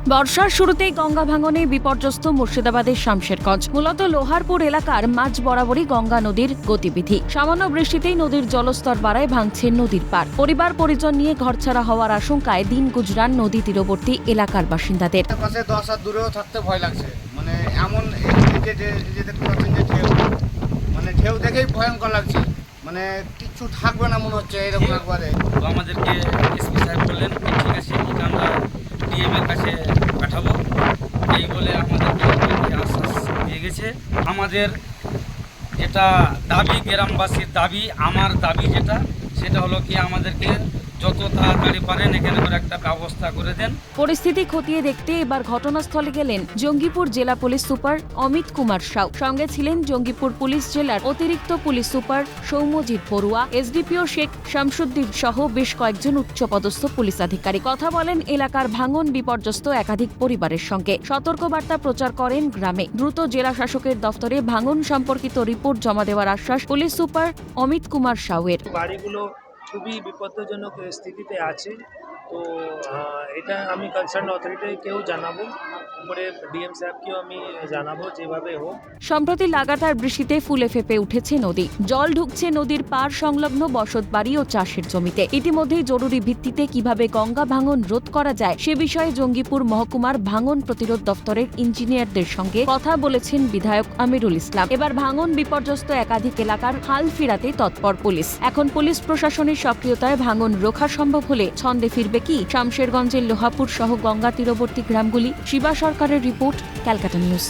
বর্ষার শুরুতেই গঙ্গা ভাঙনে বিপর্যস্ত মুর্শিদাবাদের শামশেরগঞ্জ। মূলত লোহারপুর এলাকার মাঝ বরাবরই গঙ্গা নদীর গতিবিধি। সামান্য বৃষ্টিতেই নদীর জলস্তর বাড়ায়, ভাঙছে নদীর পাড়। পরিবার পরিজন নিয়ে ঘরছাড়া হওয়ার আশঙ্কায় দিন গুজরান নদী তীরবর্তী এলাকার বাসিন্দাদের। পাশে 10 হাত দূরেও থাকতে ভয় লাগছে। মানে এমন যে দেখতে পাচ্ছেন যে ঢেউ দেখেই ভয়ঙ্কর লাগছে। মানে কিছু থাকবে না মনে হচ্ছে এরকম একবারে। তো আমাদেরকে এসপি সাহেব বললেন ঠিক আছে, এটা আমরা ডিএম এর কাছে পাঠাবো, এই বলে আমাদেরকে আশ্বাস দিয়ে গেছে। আমাদের যেটা দাবি, গ্রামবাসীর দাবি, আমার দাবি যেটা, সেটা হলো কি আমাদেরকে যত তাড়াতাড়ি পারেন এখানে করে একটা ব্যবস্থা করে দেন। পরিস্থিতি খতিয়ে দেখতে এবার ঘটনাস্থলে গেলেন জঙ্গিপুর জেলা পুলিশ সুপার অমিত কুমার সাউ। সঙ্গে ছিলেন জঙ্গিপুর পুলিশ জেলার অতিরিক্ত police super Soumyajit Barua, SDPO Sheikh Shamsuddin সহ বেশ কয়েকজন উচ্চপদস্থ পুলিশ আধিকারিক। কথা বলেন এলাকার ভাঙন বিপর্যস্ত একাধিক পরিবারের সঙ্গে। সতর্কবার্তা প্রচার করেন গ্রামে। দ্রুত জেলা শাসকের দফতরে ভাঙন সম্পর্কিত রিপোর্ট জমা দেওয়ার আশ্বাস পুলিশ সুপার অমিত কুমার সাউয়ের। বাড়িগুলো খুবই বিপজ্জনক স্থিতিতে আছে। তো এটা আমি কনসার্ন অথরিটিকেও জানাবো, পরে ডিএম সাহেবকেও আমি জানাবো যেভাবে হোক। সম্প্রতি লাগাতার বৃষ্টিতে ফুলে ফেঁপে উঠেছে নদী। জল ঢুকছে নদীর পাড় সংলগ্ন বসতবাড়ি ও চাষের জমিতে। ইতিমধ্যেই জরুরি ভিত্তিতে কিভাবে গঙ্গা ভাঙন রোধ করা যায় সে বিষয়ে জঙ্গিপুর মহকুমার ভাঙন প্রতিরোধ দফতরের ইঞ্জিনিয়ারদের সঙ্গে কথা বলেছেন বিধায়ক আমিরুল ইসলাম। এবার ভাঙন বিপর্যস্ত একাধিক এলাকার হাল ফিরাতে তৎপর পুলিশ। এখন পুলিশ প্রশাসনের সক্রিয়তায় ভাঙন রোখা সম্ভব হলে ছন্দে ফিরবে কি শামশেরগঞ্জের লোহাপুর সহ গঙ্গা তীরবর্তী গ্রামগুলি? শিবা সরকারের রিপোর্ট, ক্যালকাটা নিউজ।